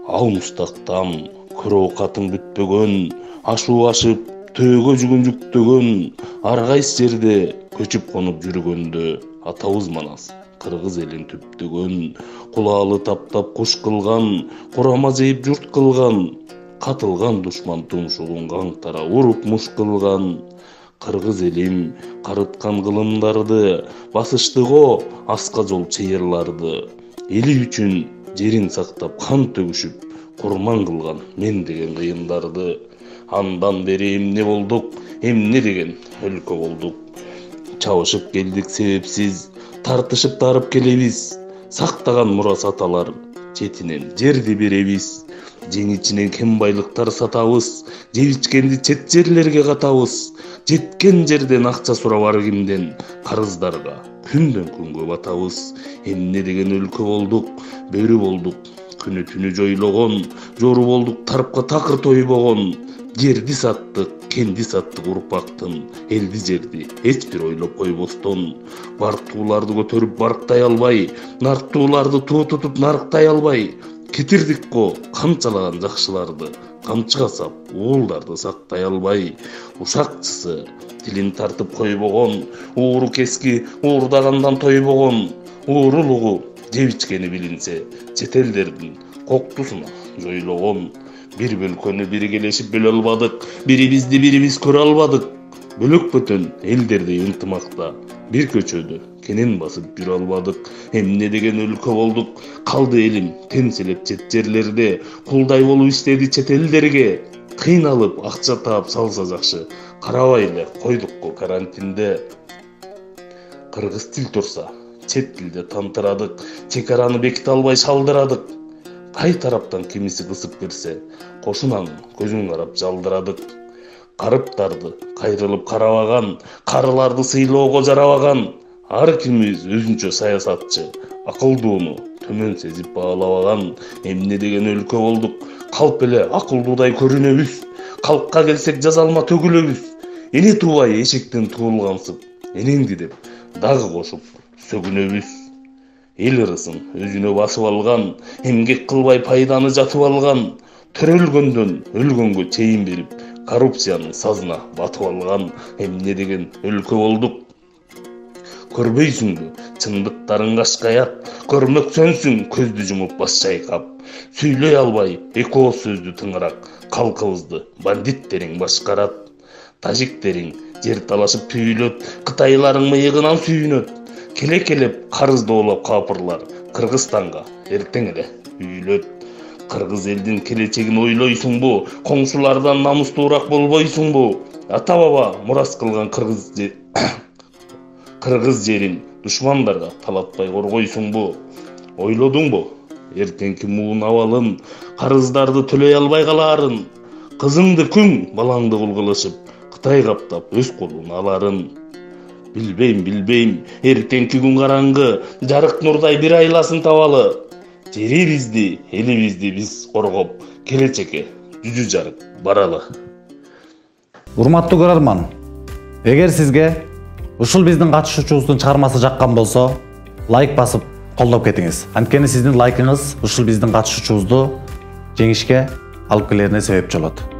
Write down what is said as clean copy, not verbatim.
Ал мустактан көрөокатың бүтпөгөн, ашуу ашып төөгө жүгүн жүктөгөн, ар кайсы жерде көчүп конуп жүргөндө атабыз манас кыргыз элин түптөгөн, кулаалы таптап куш кылган, курама жейип журт кылган, катылган душман тумшугун каңтара уруп муш кылган. Кыргыз элим карыткан кылымдарды, басыштыго аска жол чыйырларды, эли үчүн жерин сактап кан төгүшүп, курман кылган мен деген кыйындарды. Андан бери эмне болдук, эмне деген өлкө болдук. Чабышып келдик себепсиз, тартышып тарып келебиз. Сактаган мурас аталар, четинен жерди беребиз. Жең ичинен кем байлыктар сатабыз, жеп ичкенди чет жерлерге катабыз. Жеткен жерден акча сурап ар кимден, карыздарга күндөн күнгө батабыз. Эмне деген өлкө болдук, бөрү болдук, күнү түнү жойлогон, жору болдук тарыпка такыр тойбогон. Жерди саттык, кенди саттык урпактын, элди жерди эч бир ойлоп койбостон. Бартууларды көтөрүп барктай албай, нартууларды туу тутуп нарыктай албай, кетирдик го канчалаган жакшыларды, камчыга сап уулдарды сактай албай. Ушакчысы тилин тартып койбогон, ууру кески уурдагандан тойбогон. Уурулугу жеп ичкени билинсе, чет элдердин коктусуна жойлогон. Бир бөлкөнү биргелешип бөлө албадык, бирибизди бирибиз көрө албадык. Бөлөк бөтөн элдердей ынтымакта бир көчөдө кенен басып жүрө албадык. Эмне деген өлкө болдук, калды элим темселеп чет жерлерде, кулдай болуп иштеди чет элдерге. Кыйналып акча таап салса жакшы, карабай эле койдук го карантинде. Кыргыз тил турса, чет тилде тантырадык, чек араны беките албай шалдырадык. Кай тараптан кимиси кысып кирсе, кошунанын көзүн карап жалдырадык. Карыптарды кайрылып карабаган, карыларды сыйлоого жарабаган, ар кимибиз өзүнчө саясатчы, акылдууну төмөн сезип баалабаган. Эмне деген өлкө болдук, калп эле акылдуудай көрүнөбүз. Калкка келсек жазалма төгүлөбүз. Эне туубай эшектен туулгансып, энеңди деп дагы кошуп сөгүнөбүз. Эл ырысын өзүнө басып алган, эмгек кылбай пайданы жатып алган, төрөлгөндөн өлгөнгө чейин берип, коррупциянын сазына батып алган. Эмне деген өлкө болдук. Көрбөйсүңбү чындыктарың кашкаят, көрмөксөнсүң көздү жумуп баш чайкап. Сүйлөй албай эки ооз сөздү тыңырак, калкыбызды бандиттериң башкарат. Тажиктериң жер талашып түйүлөт, кытайларың мыйыгынан сүйүнөт. Келе-келеп карыз доолап капырлар, Кыргызстанга эртең эле үйүлөт. Кыргыз элдин келечегин ойлойсуңбу, коңшулардан намустуураак болбойсуңбу? Ата-баба мурас кылган кыргыз жерин душмандарга талатпай коргойсуңбу? Ойлодуңбу эртеңки муун абалын, карыздарды төлөй албай калаарын? Кызыңды күң, балаңды кул кылышып, Кытай каптап өз колуна аларын. Билбейм, эртеңки күн караңгы, жарык нурдай бир айласын табалы. Жерибизди, элибизди биз коргоп, келечекке жүзү жарык баралы. Урматтуу көрөрман, эгер сизге ушул биздин катышуучубуздун чыгармасы жаккан болсо, лайк басып колдоп кетиңиз. Анткени сиздин лайкыңыз ушул биздин катышуучубузду жеңишке алып келерине себепчи болот.